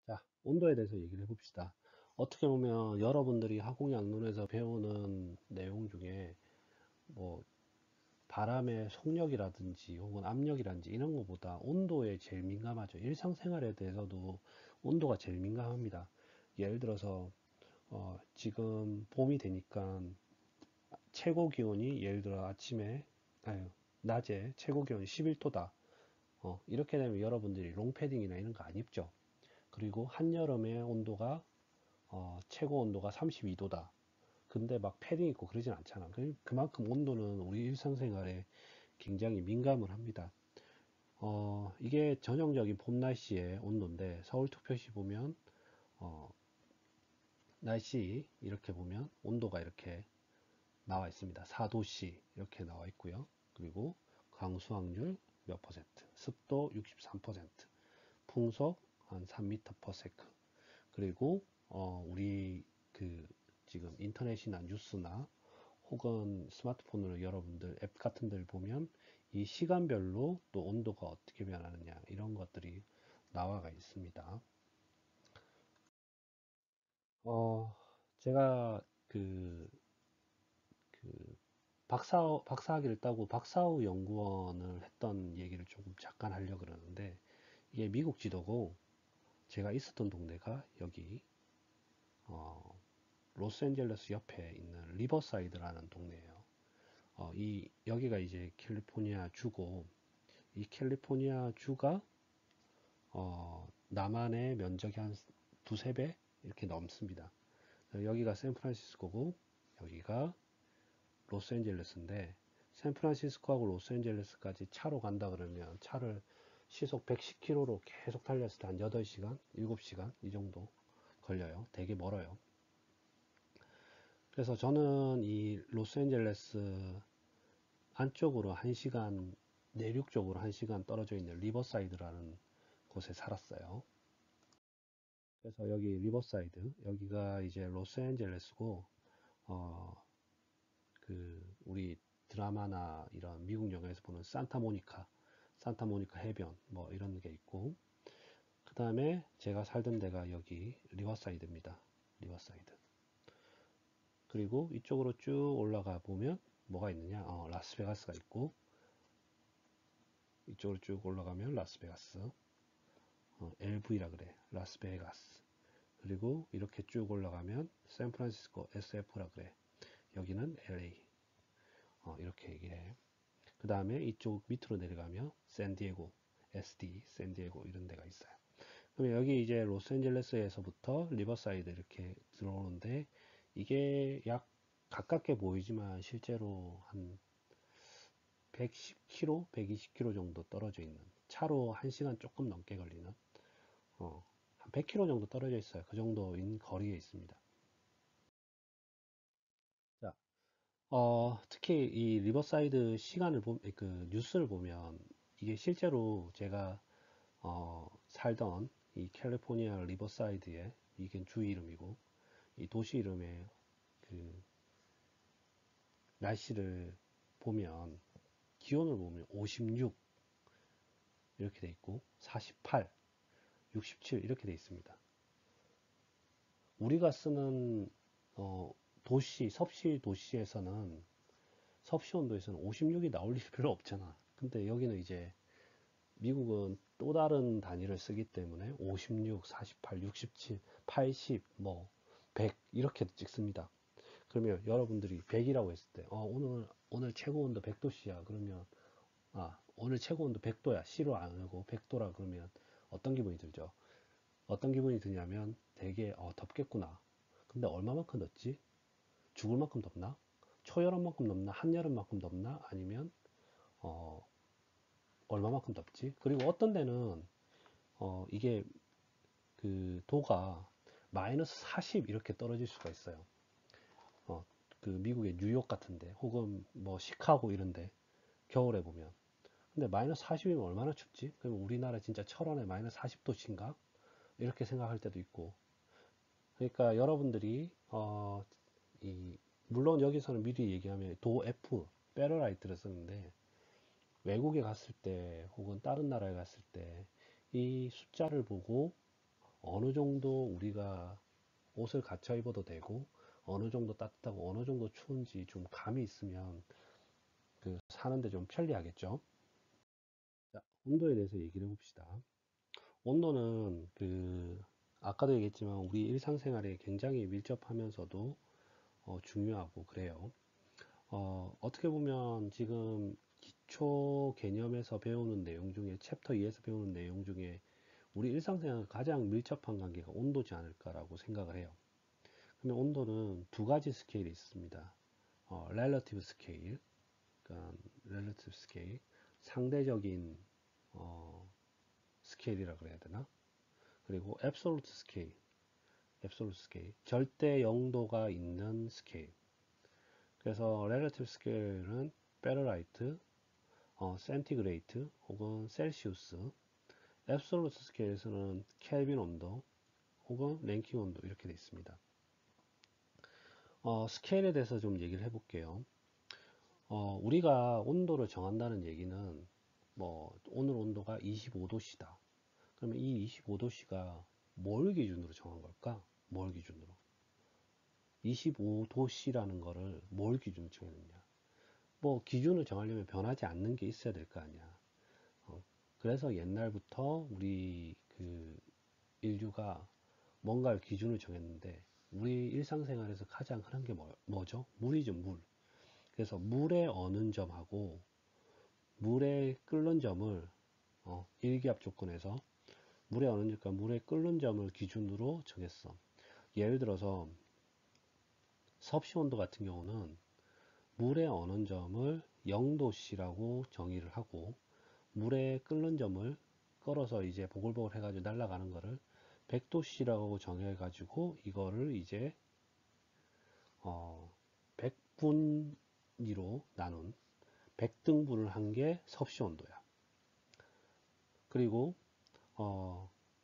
자, 온도에 대해서 얘기를 해봅시다. 어떻게 보면 여러분들이 화공양론에서 배우는 내용 중에 뭐 바람의 속력이라든지 혹은 압력이라든지 이런 것보다 온도에 제일 민감하죠. 일상생활에 대해서도 온도가 제일 민감합니다. 예를 들어서 지금 봄이 되니까 최고 기온이 예를 들어 아유, 낮에 최고 기온이 11도다. 이렇게 되면 여러분들이 롱패딩이나 이런 거 안 입죠. 그리고 한여름의 온도가 최고 온도가 32도다. 근데 막 패딩 입고 그러진 않잖아. 그만큼 온도는 우리 일상생활에 굉장히 민감을 합니다. 이게 전형적인 봄 날씨의 온도인데 서울특별시 보면 어, 날씨 이렇게 보면 온도가 이렇게 나와 있습니다. 4도씨 이렇게 나와 있고요. 그리고 강수확률 몇 퍼센트, 습도 63%, 풍속 한 3m/s. 그리고 우리 그 지금 인터넷이나 뉴스나 혹은 스마트폰으로 여러분들 앱 같은 데를 보면 이 시간별로 또 온도가 어떻게 변하느냐 이런 것들이 나와가 있습니다. 제가 그 박사학위를 따고 박사후 연구원을 했던 얘기를 조금 잠깐 하려고 그러는데 이게 미국 지도고 제가 있었던 동네가 여기 어, 로스앤젤레스 옆에 있는 리버사이드라는 동네예요. 여기가 이제 캘리포니아 주고 이 캘리포니아 주가 남한의 면적이 한 두세 배 이렇게 넘습니다. 여기가 샌프란시스코고 여기가 로스앤젤레스인데 샌프란시스코하고 로스앤젤레스까지 차로 간다 그러면 차를 시속 110km로 계속 달렸을 때 한 8시간, 7시간 이 정도 걸려요. 되게 멀어요. 그래서 저는 이 로스앤젤레스 안쪽으로 1시간, 내륙 쪽으로 1시간 떨어져 있는 리버사이드라는 곳에 살았어요. 그래서 여기 리버사이드, 여기가 이제 로스앤젤레스고, 어, 우리 드라마나 이런 미국 영화에서 보는 산타모니카 해변, 뭐 이런 게 있고, 그 다음에 제가 살던 데가 여기 리버사이드입니다. 리버사이드. 그리고 이쪽으로 쭉 올라가 보면 뭐가 있느냐? 라스베가스가 있고, 이쪽으로 쭉 올라가면 라스베가스, LV라 그래. 라스베가스. 그리고 이렇게 쭉 올라가면 샌프란시스코 SF라 그래. 여기는 LA. 이렇게 얘기해. 그 다음에 이쪽 밑으로 내려가면 샌디에고, SD, 샌디에고 이런 데가 있어요. 그럼 여기 이제 로스앤젤레스에서부터 리버사이드 이렇게 들어오는데 이게 약 가깝게 보이지만 실제로 한 110km, 120km 정도 떨어져 있는 차로 1시간 조금 넘게 걸리는 한 100km 정도 떨어져 있어요. 그 정도인 거리에 있습니다. 자, 특히 이 리버사이드 그 뉴스를 보면 이게 실제로 제가 살던 이 캘리포니아 리버사이드의 이게 주 이름이고 이 도시 이름의 그 날씨를 보면 기온을 보면 56 이렇게 돼 있고 48, 67 이렇게 돼 있습니다. 우리가 쓰는 섭씨 도시에서는 섭씨 온도에서는 56이 나올 일이 별로 없잖아. 근데 여기는 이제 미국은 또 다른 단위를 쓰기 때문에 56, 48, 67, 80, 뭐 100 이렇게 찍습니다. 그러면 여러분들이 100이라고 했을 때 오늘 최고 온도 100도씨야. 그러면 오늘 최고 온도 100도야. C로 안 하고 100도라 그러면 어떤 기분이 들죠? 어떤 기분이 드냐면 되게 덥겠구나. 근데 얼마만큼 덥지? 죽을 만큼 덥나? 초여름만큼 덥나? 한여름만큼 덥나? 아니면 어, 얼마만큼 덥지? 그리고 어떤 데는 이게 그 도가 마이너스 40 이렇게 떨어질 수가 있어요. 어, 그 미국의 뉴욕 같은데 혹은 뭐 시카고 이런데 겨울에 보면 근데 마이너스 40이면 얼마나 춥지? 그럼 우리나라 진짜 철원에 마이너스 40도씨인가? 이렇게 생각할 때도 있고 그러니까 여러분들이 물론 여기서는 미리 얘기하면 도 F 페러라이트를 쓰는데 외국에 갔을 때 혹은 다른 나라에 갔을 때 이 숫자를 보고 어느 정도 우리가 옷을 갖춰 입어도 되고 어느 정도 따뜻하고 어느 정도 추운지 좀 감이 있으면 그 사는데 좀 편리하겠죠. 자, 온도에 대해서 얘기를 해봅시다. 온도는 그 아까도 얘기했지만 우리 일상생활에 굉장히 밀접하면서도 중요하고 그래요. 어떻게 보면 지금 기초 개념에서 배우는 내용 중에 챕터 2에서 배우는 내용 중에 우리 일상생활 가장 밀접한 관계가 온도지 않을까라고 생각을 해요. 그러면 온도는 두 가지 스케일이 있습니다. relative scale, 그러니까 relative scale, 상대적인 스케일이라 그래야 되나? 그리고 absolute scale, absolute scale, 절대 영도가 있는 스케일. 그래서 relative scale는 파렌하이트, 센티그레이트 혹은 셀시우스, absolute scale에서는 켈빈 온도 혹은 랭킹 온도 이렇게 되어 있습니다. 스케일에 대해서 좀 얘기를 해볼게요. 우리가 온도를 정한다는 얘기는 뭐 오늘 온도가 25도씨다. 그러면 이 25도씨가 뭘 기준으로 정한 걸까? 뭘 기준으로? 25도씨라는 거를 뭘 기준으로 정했느냐? 뭐 기준을 정하려면 변하지 않는 게 있어야 될 거 아니야. 그래서 옛날부터 우리 그 인류가 뭔가를 기준을 정했는데 우리 일상생활에서 가장 흔한 게 뭐죠? 물이죠, 물. 그래서 물에 어는 점하고 물에 끓는 점을 일기압 조건에서 물에 어는 점과 물에 끓는 점을 기준으로 정했어. 예를 들어서 섭씨 온도 같은 경우는 물에 어는 점을 0도씨라고 정의를 하고 물에 끓는 점을 끓어서 이제 보글보글 해가지고 날아가는 거를 100도씨라고 정해가지고 이거를 이제 100분위로 나눈 100등분을 한 게 섭씨 온도야. 그리고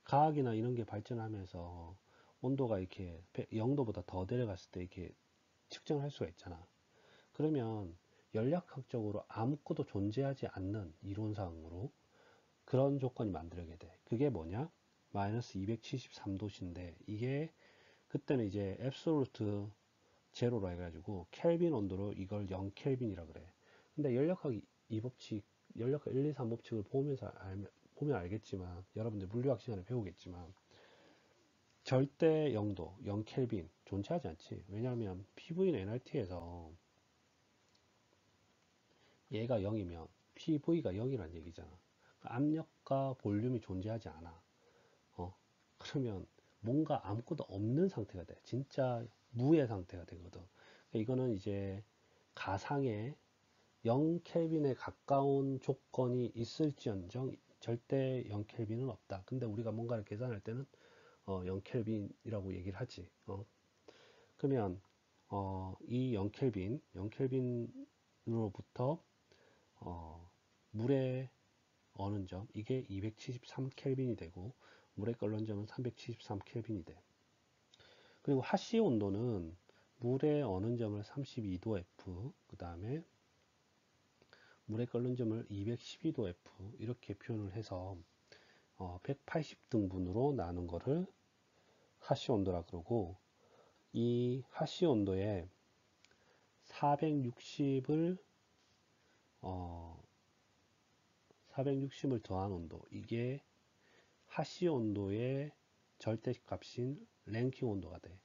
과학이나 이런 게 발전하면서 온도가 이렇게 0도보다 더 내려갔을 때 이렇게 측정할 수가 있잖아. 그러면 연락학적으로 아무것도 존재하지 않는 이론상으로 그런 조건이 만들어게 돼. 그게 뭐냐? 마이너스 273도씨인데 이게 그때는 이제 앱솔루트 제로로 해가지고 켈빈 온도로 이걸 0켈빈이라 그래. 근데 연력학 2법칙, 연력학 1, 2, 3법칙을 보면 알겠지만 여러분들 물리학 시간에 배우겠지만 절대 0도, 0켈빈 존재하지 않지. 왜냐하면 PV는 NRT에서 얘가 0이면 PV가 0이란 얘기잖아. 압력과 볼륨이 존재하지 않아. 그러면 뭔가 아무것도 없는 상태가 돼. 진짜 무의 상태가 되거든. 이거는 이제 가상의 0켈빈에 가까운 조건이 있을지언정 절대 0켈빈은 없다. 근데 우리가 뭔가를 계산할 때는 0켈빈이라고 얘기를 하지. 그러면 이 0켈빈, 0켈빈으로부터 물의 어는 점, 이게 273켈빈이 되고 물의 끓는 점은 373켈빈이 돼. 그리고 하씨 온도는 물의 어는 점을 32도 F, 그 다음에 물의 끓는 점을 212도 F 이렇게 표현을 해서 180등분으로 나눈 거를 하씨 온도라 그러고 이 하씨 온도에 460을 460을 더한 온도, 이게 하씨 온도의 절대값인 랭킹 온도가 돼.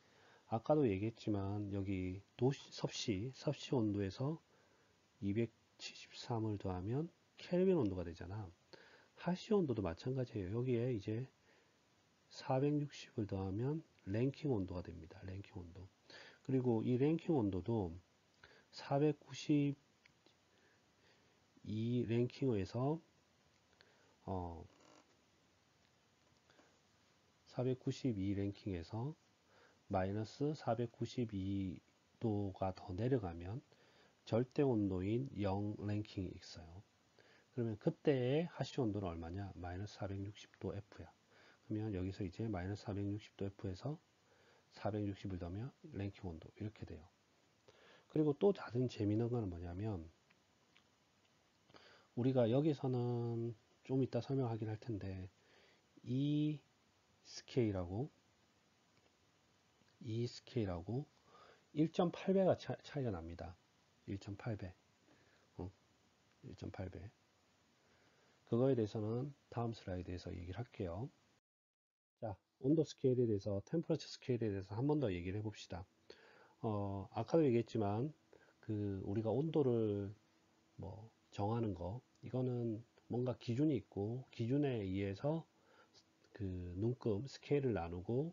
아까도 얘기했지만 여기 섭씨 온도에서 273을 더하면 켈빈 온도가 되잖아. 하씨 온도도 마찬가지예요. 여기에 이제 460을 더하면 랭킹 온도가 됩니다. 랭킹 온도. 그리고 이 랭킹 온도도 492 랭킹에서 492 랭킹에서 마이너스 492도가 더 내려가면 절대 온도인 0 랭킹이 있어요. 그러면 그때의 하씨 온도는 얼마냐? 마이너스 460도 F야. 그러면 여기서 이제 마이너스 460도 F에서 460을 더하면 랭킹 온도 이렇게 돼요. 그리고 또 다른 재미있는 거는 뭐냐면 우리가 여기서는 좀 이따 설명하긴 할 텐데 이 스케일하고 이 스케일하고 1.8배가 차이가 납니다. 1.8배. 1.8배. 그거에 대해서는 다음 슬라이드에서 얘기를 할게요. 자, 온도 스케일에 대해서, 템퍼러처 스케일에 대해서 한 번 더 얘기를 해봅시다. 아까도 얘기했지만, 우리가 온도를 뭐 정하는 거, 이거는 뭔가 기준이 있고, 기준에 의해서 눈금, 스케일을 나누고,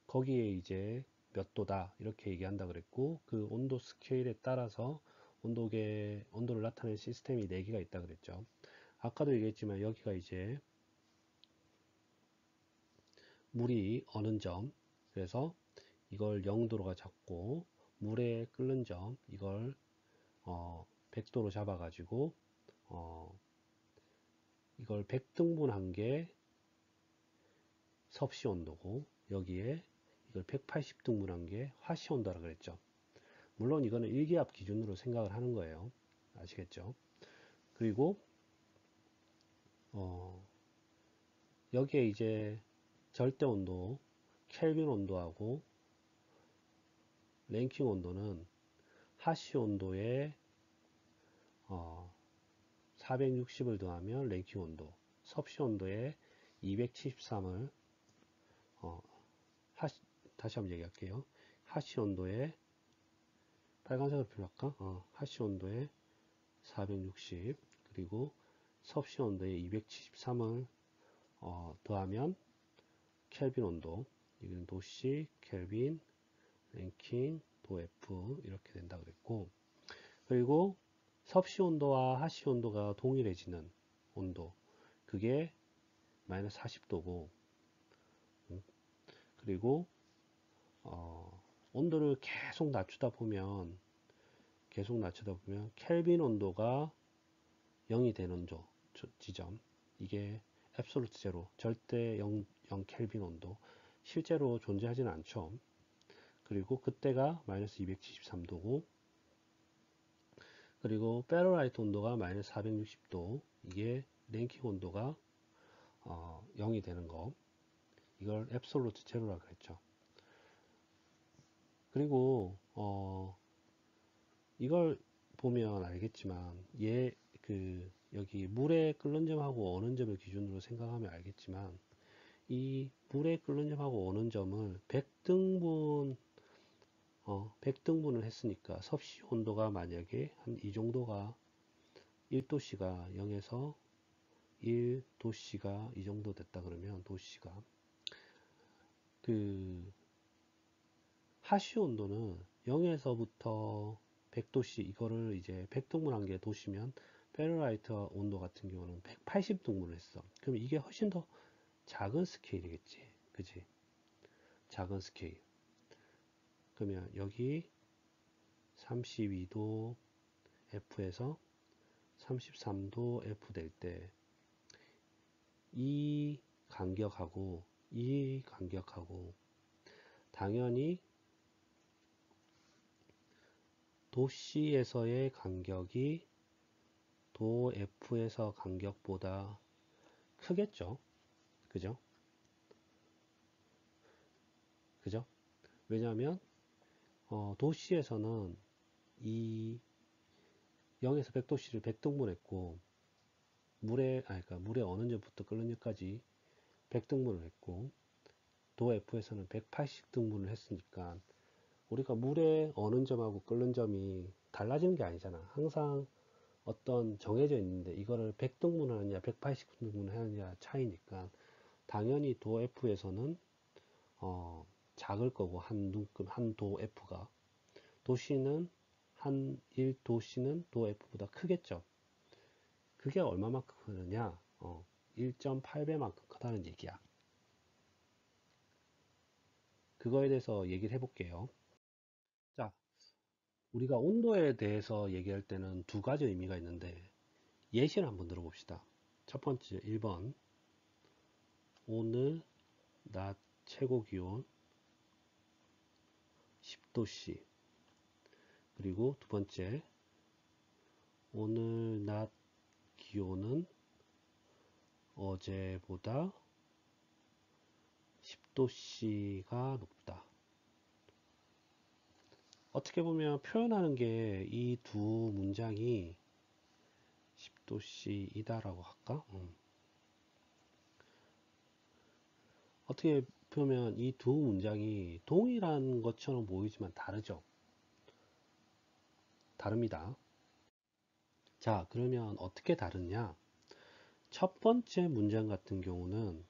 거기에 이제 몇 도다, 이렇게 얘기한다 그랬고, 그 온도 스케일에 따라서 온도를 나타내는 시스템이 4개가 있다 그랬죠. 아까도 얘기했지만, 여기가 이제 물이 어는 점, 그래서 이걸 0도로가 잡고 물에 끓는 점, 이걸 100도로 잡아 가지고 이걸 100등분한 게 섭씨 온도고, 여기에 이걸 180등분한 게 화씨 온도라 그랬죠. 물론 이거는 일기압 기준으로 생각을 하는 거예요. 아시겠죠? 그리고 여기에 이제 절대 온도, 켈빈 온도하고 랭킹 온도는 하씨 온도에 460을 더하면 랭킹 온도, 섭씨 온도에 273을 다시 한번 얘기할게요. 하씨 온도에 빨간색으로 표할까? 하씨 온도에 460, 그리고 섭씨 온도에 273을 더하면 켈빈 온도, 이건 도씨, 켈빈, 랭킹, 도 F 이렇게 된다 그랬고, 그리고 섭씨 온도와 하씨 온도가 동일해지는 온도, 그게 마이너스 40도고, 그리고 온도를 계속 낮추다 보면 켈빈 온도가 0이 되는 지점, 이게 앱솔루트 제로, 절대 0 켈빈 온도, 실제로 존재하지는 않죠. 그리고 그때가 마이너스 273도고, 그리고 페러라이트 온도가 마이너스 460도, 이게 랭킹 온도가 0이 되는 거, 이걸 앱솔루트 제로라 그랬죠. 그리고 이걸 보면 알겠지만, 여기 물에 끓는 점하고 어는 점을 기준으로 생각하면 알겠지만, 이 물에 끓는 점하고 어는 점을 100등분을 했으니까 섭씨 온도가 만약에 한 이 정도가 1도씨가 0에서 1도씨가 이 정도 됐다 그러면, 도씨가 하씨 온도는 0에서부터 100도씨, 이거를 이제 100등분한 게 도시면, 페르라이트 온도 같은 경우는 180등분을 했어. 그럼 이게 훨씬 더 작은 스케일이겠지. 그지? 작은 스케일. 그러면 여기 32도 F에서 33도 F 될 때, 이 간격하고 당연히 도 C에서의 간격이 도 F에서 간격보다 크겠죠. 그죠? 그죠? 왜냐하면 도 C에서는 이 0에서 100도씨를 100등분 했고, 그러니까 물에 어느 점부터 끓는지까지 100등분을 했고, 도 F에서는 180등분을 했으니까, 우리가 물에 어는 점하고 끓는 점이 달라지는 게 아니잖아. 항상 어떤 정해져 있는데, 이거를 100등분을 하느냐 180등분을 하느냐 차이니까, 당연히 도 F에서는 작을 거고, 한 도 F가, 도시는 한 1도시는 도 F보다 크겠죠. 그게 얼마만큼 크느냐? 1.8배만큼 크다는 얘기야. 그거에 대해서 얘기를 해볼게요. 자, 우리가 온도에 대해서 얘기할 때는 두 가지 의미가 있는데, 예시를 한번 들어봅시다. 첫 번째, 1번. 오늘 낮 최고 기온 10도씨. 그리고 두 번째, 오늘 낮 기온은 어제보다 10도씨가 높다. 어떻게 보면 표현하는 게 이 두 문장이 10도씨이다라고 할까? 어떻게 보면 이 두 문장이 동일한 것처럼 보이지만 다르죠. 다릅니다. 자, 그러면 어떻게 다르냐? 첫 번째 문장 같은 경우는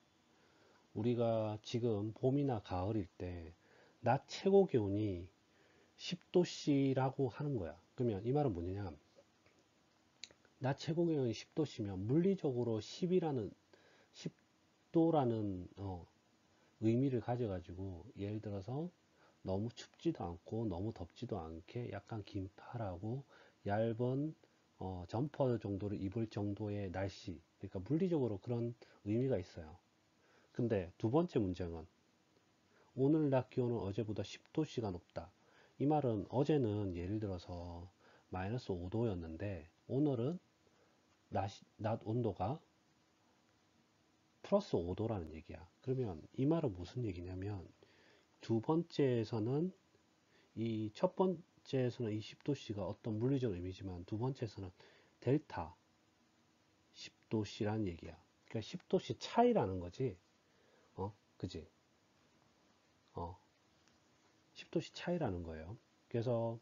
우리가 지금 봄이나 가을일 때 낮 최고 기온이 10도씨라고 하는 거야. 그러면 이 말은 뭐냐? 낮 최고 기온이 10도씨면 물리적으로 10도라는 의미를 가져가지고 예를 들어서 너무 춥지도 않고 너무 덥지도 않게 약간 긴팔하고 얇은 점퍼 정도를 입을 정도의 날씨, 그러니까 물리적으로 그런 의미가 있어요. 근데 두 번째 문장은 오늘 낮 기온은 어제보다 10도씨가 높다. 이 말은 어제는 예를 들어서 마이너스 5도였는데 오늘은 낮 온도가 플러스 5도라는 얘기야. 그러면 이 말은 무슨 얘기냐면 두 번째에서는 이 첫 번째에서는 이 10도씨가 어떤 물리적 의미지만 두 번째에서는 델타 10도씨라는 얘기야. 그러니까 10도씨 차이라는 거지. 그지? 10도씨 차이라는 거예요. 그래서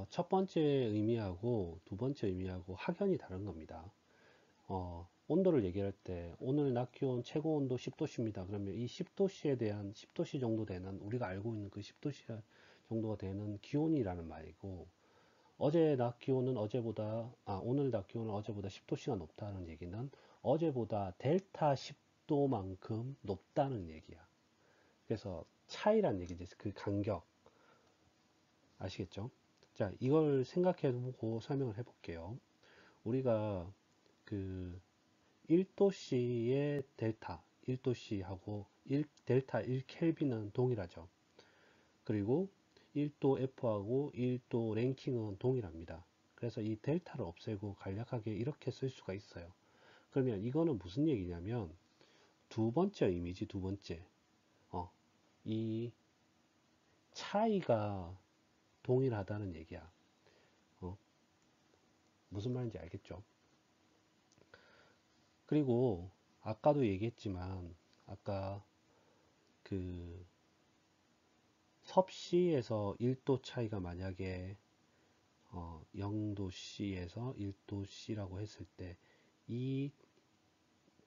첫 번째 의미하고 두 번째 의미하고 확연히 다른 겁니다. 온도를 얘기할 때 오늘 낮 기온 최고 온도 10도씨입니다. 그러면 이 10도씨에 대한 10도씨 정도 되는 우리가 알고 있는 그 10도씨 정도가 되는 기온이라는 말이고 어제 낮 기온은 오늘 낮 기온은 어제보다 10도씨가 높다는 얘기는 어제보다 델타 10도만큼 높다는 얘기야. 그래서 차이란 얘기지. 그 간격 아시겠죠? 자, 이걸 생각해 보고 설명을 해 볼게요. 우리가 그 1도씨의 델타 1도씨하고 델타 1켈빈은 동일하죠. 그리고 1도 F하고 1도 랭킹은 동일합니다. 그래서 이 델타를 없애고 간략하게 이렇게 쓸 수가 있어요. 그러면 이거는 무슨 얘기냐면 두 번째 의미지. 두 번째 이 차이가 동일하다는 얘기야. 무슨 말인지 알겠죠? 그리고 아까도 얘기했지만 아까 그 섭씨에서 1도 차이가 만약에 0도씨에서 1도씨라고 했을 때 이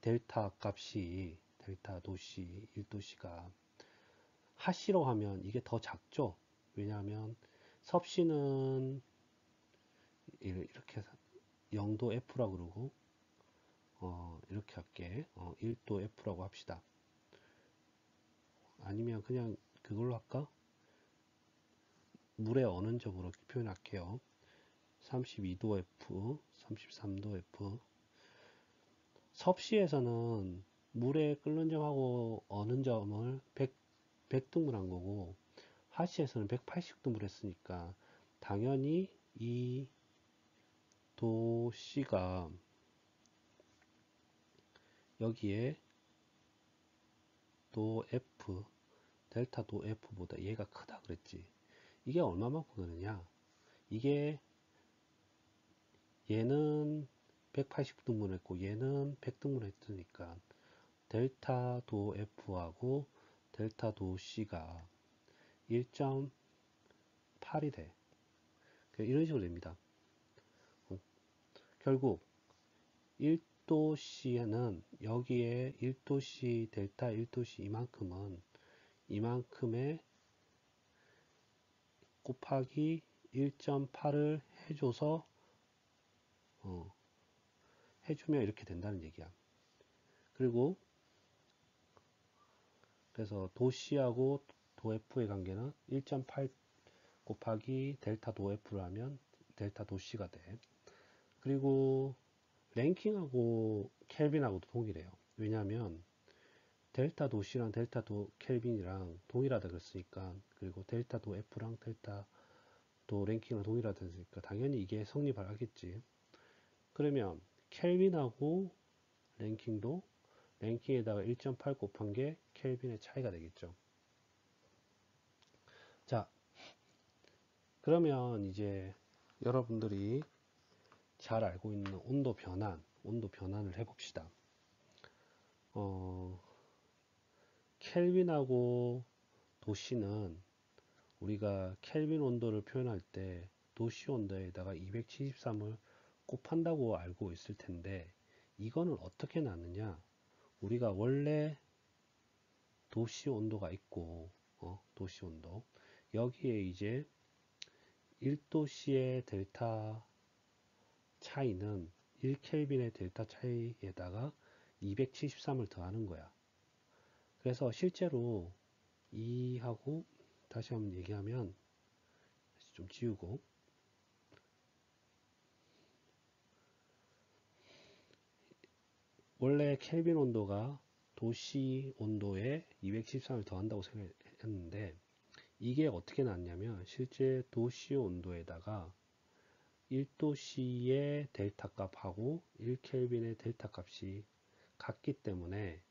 델타 값이 델타 도씨 1도씨가 하시로 하면 이게 더 작죠. 왜냐하면 섭씨는 이렇게 0도 F라고 그러고 이렇게 할게. 1도 F라고 합시다. 아니면 그냥 그걸로 할까? 물의 어는적으로 표현할게요. 32도 F, 33도 F. 섭씨에서는 물에 끓는 점하고 어는 점을 100등분 한 거고 하씨에서는 180등분 했으니까 당연히 이 도씨가 여기에 도 F, 델타 도 F보다 얘가 크다 그랬지. 이게 얼마만큼 크느냐? 이게 얘는 180등분 했고 얘는 100등분 했으니까 델타 도 F하고 델타 도 C가 1.8이 돼. 이런 식으로 됩니다. 결국 1도 C는 여기에 1도 C, 델타 1도 C 이만큼의 곱하기 1.8을 해줘서 해주면 이렇게 된다는 얘기야. 그리고 그래서 도 C하고 도 F의 관계는 1.8 곱하기 델타 도 F를 하면 델타 도 C가 돼. 그리고 랭킹하고 켈빈하고도 동일해요. 왜냐하면 델타 도 C랑 델타 도 켈빈이랑 동일하다 그랬으니까, 그리고 델타 도 F랑 델타 도 랭킹이랑 동일하다 했으니까 당연히 이게 성립을 하겠지. 그러면 켈빈하고 랭킹도 랭킹에다가 1.8 곱한 게 켈빈의 차이가 되겠죠. 자, 그러면 이제 여러분들이 잘 알고 있는 온도 변환을 해봅시다. 켈빈하고 도시는 우리가 켈빈 온도를 표현할 때 도시 온도에다가 273을 곱한다고 알고 있을 텐데, 이거는 어떻게 나느냐? 우리가 원래 도시 온도가 있고, 도시 온도. 여기에 이제 1도씨의 델타 차이는 1켈빈의 델타 차이에다가 273을 더하는 거야. 그래서 실제로 이 하고 다시 한번 얘기하면, 다시 좀 지우고, 원래 켈빈 온도가 도시 온도에 273을 더한다고 생각했는데, 이게 어떻게 났냐면 실제 도시 온도에다가 1도씨의 델타 값하고 1켈빈의 델타 값이 같기 때문에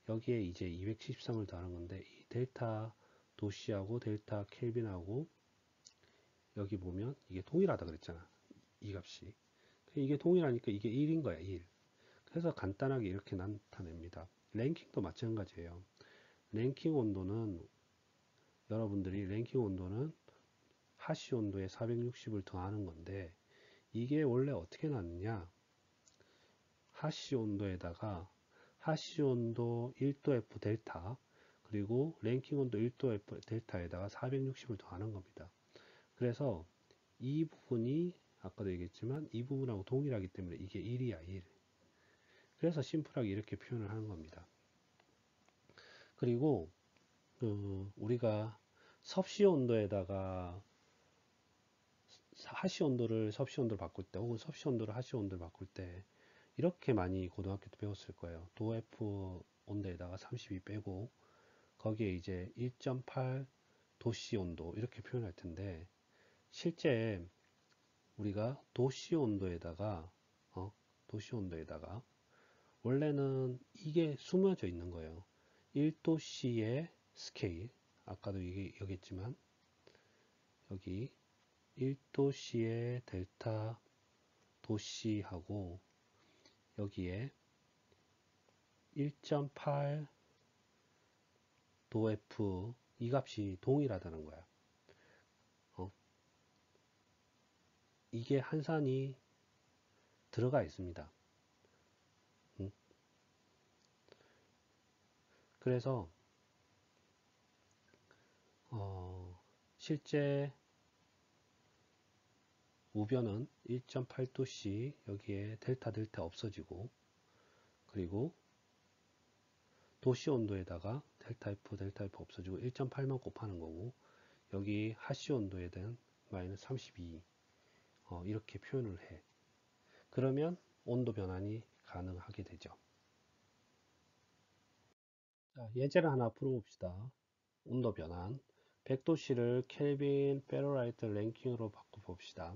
여기에 이제 273을 더하는 건데, 이 델타 도시하고 델타 켈빈하고 여기 보면 이게 동일하다 그랬잖아. 이 값이. 이게 동일하니까 이게 1인 거야, 1. 그래서 간단하게 이렇게 나타냅니다. 랭킹도 마찬가지예요. 랭킹 온도는 여러분들이 랭킹 온도는 하시 온도에 460을 더하는 건데, 이게 원래 어떻게 나느냐? 하시 온도에다가 하시 온도 1도 F 델타 그리고 랭킹 온도 1도 F 델타에다가 460을 더하는 겁니다. 그래서 이 부분이 아까도 얘기했지만 이 부분하고 동일하기 때문에 이게 1이야, 1. 그래서 심플하게 이렇게 표현을 하는 겁니다. 그리고 우리가 섭씨 온도에다가 하시 온도를 섭씨 온도를 바꿀 때, 혹은 섭씨 온도를 하시 온도를 바꿀 때 이렇게 많이 고등학교 때 배웠을 거예요. 도F 온도에다가 32 빼고 거기에 이제 1.8 도씨 온도 이렇게 표현할 텐데, 실제 우리가 도씨 온도에다가 도씨 온도에다가 원래는 이게 숨어져 있는 거예요. 1도씨의 스케일, 아까도 얘기했지만 여기 1도씨의 델타 도씨하고 여기에 1.8 도F 이 값이 동일하다는 거야. 이게 한산이 들어가 있습니다. 그래서 실제 우변은 1.8도씨 여기에 델타 없어지고, 그리고 도시 온도에다가 델타 F 없어지고 1.8만 곱하는 거고, 여기 하시 온도에 대한 마이너스 32 이렇게 표현을 해. 그러면 온도 변환이 가능하게 되죠. 자, 예제를 하나 풀어봅시다. 온도 변환 100도씨를 켈빈 페로라이트 랭킹으로 바꿔봅시다.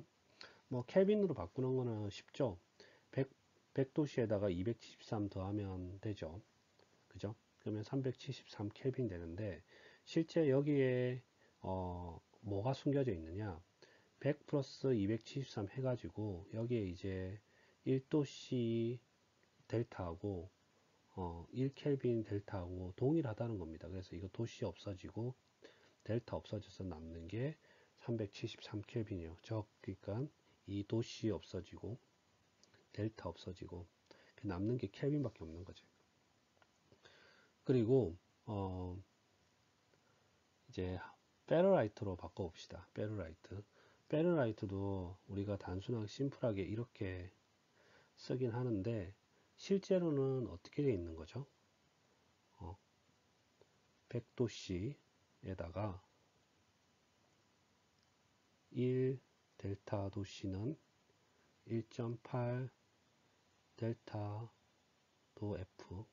뭐 켈빈으로 바꾸는 거는 쉽죠. 100도씨에다가 273 더하면 되죠. 그죠? 그러면 373 켈빈 되는데, 실제 여기에 뭐가 숨겨져 있느냐? 100 플러스 273 해가지고 여기에 이제 1도씨 델타하고 1켈빈 델타하고 동일하다는 겁니다. 그래서 이거 도씨 없어지고 델타 없어져서 남는 게 373 켈빈이에요. 그러니까 이 도씨 없어지고 델타 없어지고 남는 게 켈빈밖에 없는 거죠. 그리고 이제 페르라이트로 바꿔봅시다. 페르라이트도 우리가 단순하게 심플하게 이렇게 쓰긴 하는데, 실제로는 어떻게 되어 있는 거죠? 100도씨에다가 1 델타 도씨는 1.8 델타 도 F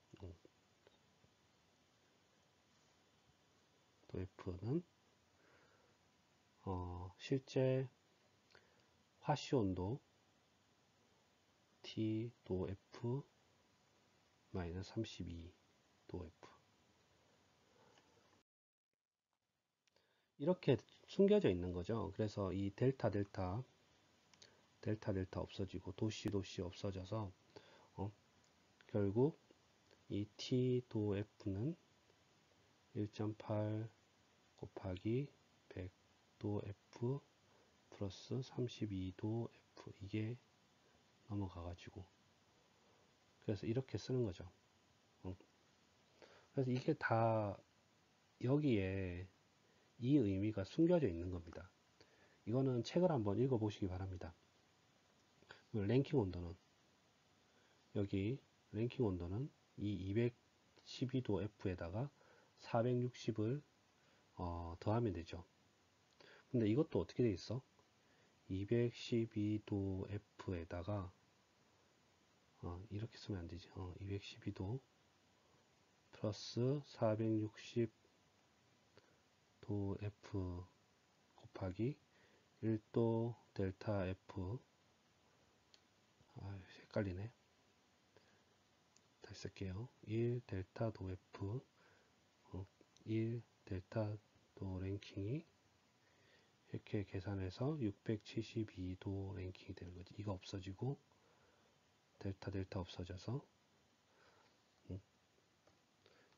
도 F는 실제 화씨 온도 T 도 F 마이너스 32 도 F. 이렇게 숨겨져 있는 거죠. 그래서 이 델타 없어지고 도시 없어져서 결국 이 T 도 F는 1.8 곱하기 100도 F 플러스 32도 F, 이게 넘어가가지고 그래서 이렇게 쓰는 거죠. 그래서 이게 다 여기에 이 의미가 숨겨져 있는 겁니다. 이거는 책을 한번 읽어 보시기 바랍니다. 랭킹 온도는 여기 랭킹 온도는 이 212도 F에다가 460을 더하면 되죠. 근데 이것도 어떻게 돼 있어? 212도 F에다가 이렇게 쓰면 안 되지. 212도 플러스 460도 F 곱하기 1도 델타 F. 헷갈리네. 다시 쓸게요. 1 델타 도 F 1 델타 도 랭킹이 이렇게 계산해서 672도 랭킹이 되는 거지. 이거 없어지고 델타 없어져서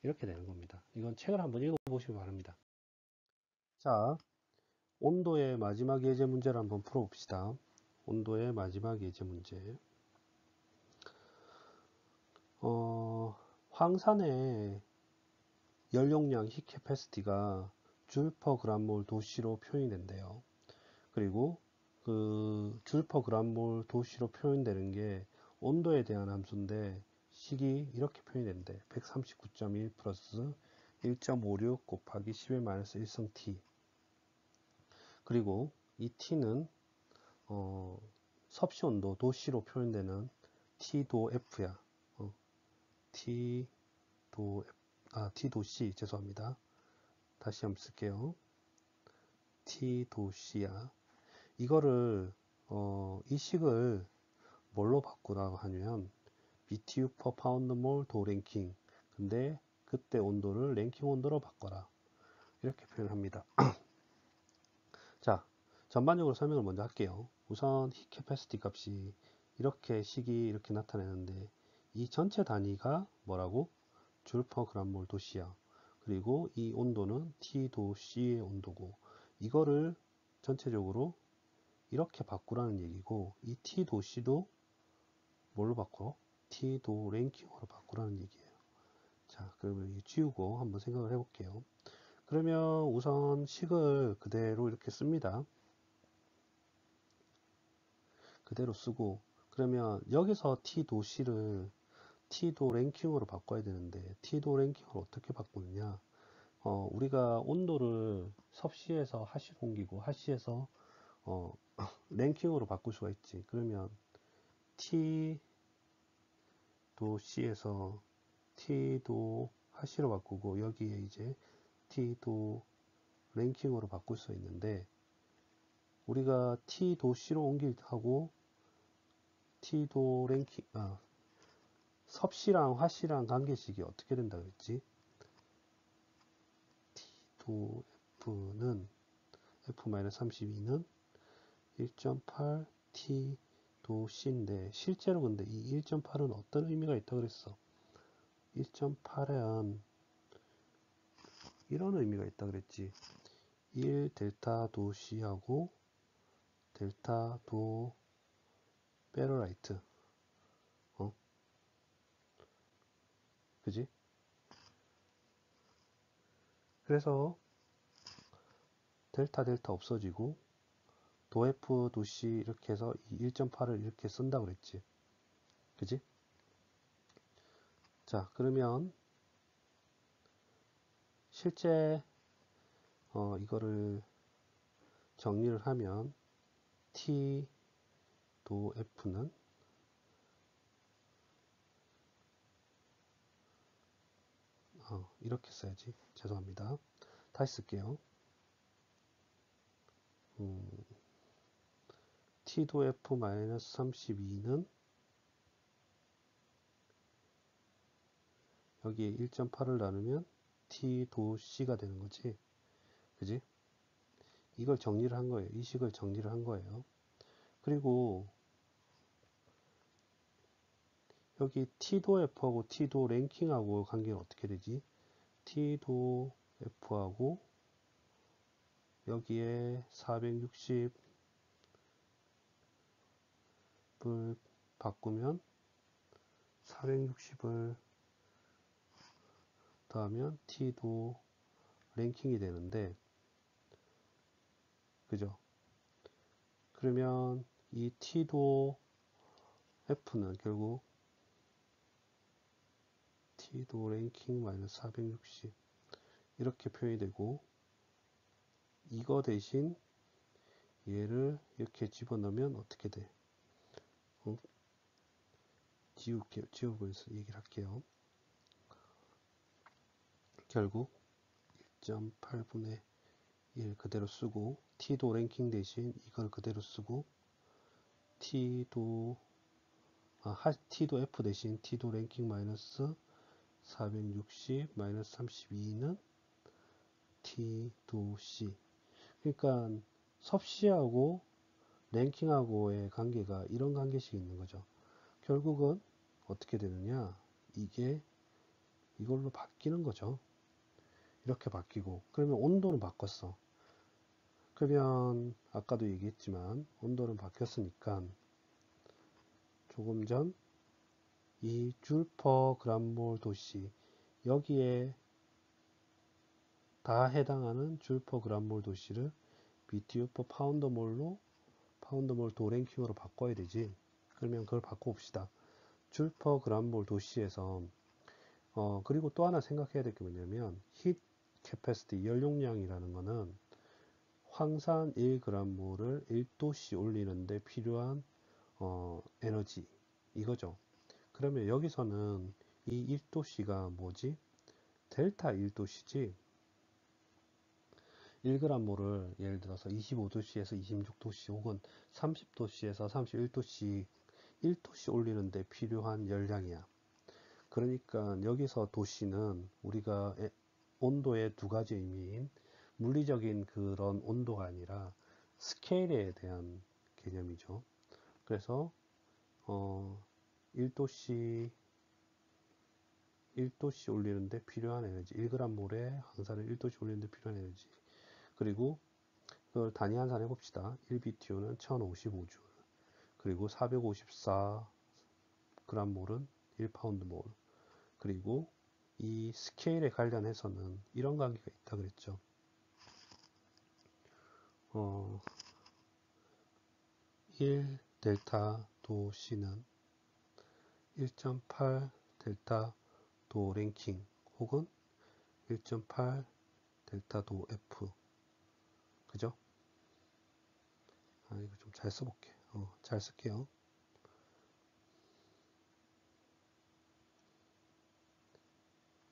이렇게 되는 겁니다. 이건 책을 한번 읽어보시기 바랍니다. 자, 온도의 마지막 예제 문제를 한번 풀어봅시다. 온도의 마지막 예제 문제. 황산의 연용량 히 캐패시티가 줄 퍼 그람몰 도시로 표현이 된대요. 그리고 그 줄 퍼 그람몰 도시로 표현되는 게 온도에 대한 함수인데 식이 이렇게 표현이 된대. 139.1 플러스 1.56 곱하기 10의 마이너스 1성 t. 그리고 이 t는 섭씨 온도 도시로 표현되는 t도 f야. t도 c, 죄송합니다. 다시 한번 쓸게요. t도 c야. 이거를 이 식을 뭘로 바꾸라고 하면 BTU per pound mole 도 랭킹, 근데 그때 온도를 랭킹 온도로 바꿔라, 이렇게 표현합니다. 자, 전반적으로 설명을 먼저 할게요. 우선 히 캐패시티 값이 이렇게 식이 이렇게 나타내는데 이 전체 단위가 뭐라고? 줄 퍼 그람 몰 도시야. 그리고 이 온도는 T 도 C의 온도고, 이거를 전체적으로 이렇게 바꾸라는 얘기고, 이 T 도 C도 뭘로 바꿔? T 도 랭킹으로 바꾸라는 얘기예요. 자, 그러면 지우고 한번 생각을 해볼게요. 그러면 우선 식을 그대로 이렇게 씁니다. 그대로 쓰고, 그러면 여기서 T도 C를 T도 랭킹으로 바꿔야 되는데 T도 랭킹으로 어떻게 바꾸느냐? 우리가 온도를 섭씨에서 하씨로 옮기고 하씨에서 랭킹으로 바꿀 수가 있지. 그러면 T도 C에서 T도 하씨로 바꾸고 여기에 이제 T도 랭킹으로 바꿀 수 있는데, 우리가 T도 C로 옮길 하고 T도 랭킹 섭씨랑 화씨랑 관계식이 어떻게 된다 그랬지? T도 F는 F-32는 1.8 T도 C인데, 실제로 근데 이 1.8은 어떤 의미가 있다고 그랬어? 1.8은 이런 의미가 있다 그랬지. 1 델타 도 C하고 델타 도 페러라이트, 그지? 그래서 델타 없어지고 도 F 도 C 이렇게 해서 이 1.8을 이렇게 쓴다 그랬지, 그지? 자, 그러면 실제 이거를 정리를 하면 T 도 F는 이렇게 써야지. 죄송합니다. 다시 쓸게요. T도 F-32는 여기에 1.8을 나누면 t 도 c가 되는 거지. 그지? 이걸 정리를 한 거예요. 이 식을 정리를 한 거예요. 그리고 여기 t도 f하고 t도 랭킹하고 관계는 어떻게 되지? t도 f하고 여기에 460을 바꾸면 460을 더하면 t도 랭킹이 되는데, 그죠? 그러면 이 t도 f는 결국 t도 랭킹 마이너스 460 이렇게 표현이 되고, 이거 대신 얘를 이렇게 집어넣으면 어떻게 돼? 지우면서 얘기를 할게요. 결국 1.8분의 1 그대로 쓰고, t도 랭킹 대신 이걸 그대로 쓰고, t도 f 대신 t도 랭킹 마이너스 460 마이너스 32는 t도 c. 그러니까 섭씨하고 랭킹하고의 관계가 이런 관계식이 있는 거죠. 결국은 어떻게 되느냐, 이게 이걸로 바뀌는 거죠. 이렇게 바뀌고, 그러면 온도는 바꿨어. 그러면 아까도 얘기했지만 온도는 바뀌었으니까 조금 전 이 줄 퍼 그람몰 도시, 여기에 다 해당하는 줄 퍼 그람몰 도시를 BTU 퍼 파운드몰로 파운드몰 도랭킹으로 바꿔야 되지. 그러면 그걸 바꿔봅시다. 줄 퍼 그람몰 도시에서 그리고 또 하나 생각해야 될 게 뭐냐면 히트 캐패시티 연용량이라는 거는 황산 1g몰을 1도씨 올리는데 필요한 에너지 이거죠. 그러면 여기서는 이 1도씨가 뭐지? 델타 1도씨지. 1g몰을 예를 들어서 25도씨에서 26도씨 혹은 30도씨에서 31도씨 1도씨 올리는데 필요한 열량이야. 그러니까 여기서 도씨는 우리가 온도의 두 가지 의미인 물리적인 그런 온도가 아니라 스케일에 대한 개념이죠. 그래서 1도씨 올리는데 필요한 에너지, 1g몰에 항산을 1도씨 올리는데 필요한 에너지. 그리고 그걸 단위 환산 해봅시다. 1BTU는 1055줄, 그리고 454g몰은 1파운드몰. 그리고 이 스케일에 관련해서는 이런 관계가 있다 그랬죠. 1 델타 도 C는 1.8 델타 도 랭킹 혹은 1.8 델타 도 F. 그죠? 이거 좀 잘 써볼게. 잘 쓸게요.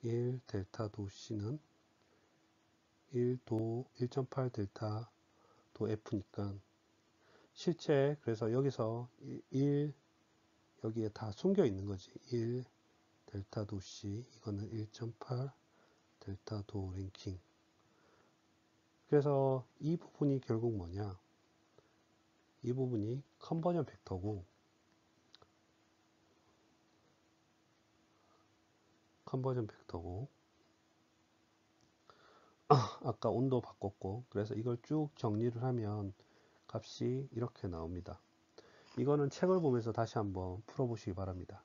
1 델타 도 C는 1.8 델타 도 F니까 실제 그래서 여기서 1 여기에 다 숨겨 있는 거지. 1 델타 도 C 이거는 1.8 델타 도 랭킹. 그래서 이 부분이 결국 뭐냐, 이 부분이 컨버전 벡터고, 아까 온도 바꿨고, 그래서 이걸 쭉 정리를 하면 값이 이렇게 나옵니다. 이거는 책을 보면서 다시 한번 풀어보시기 바랍니다.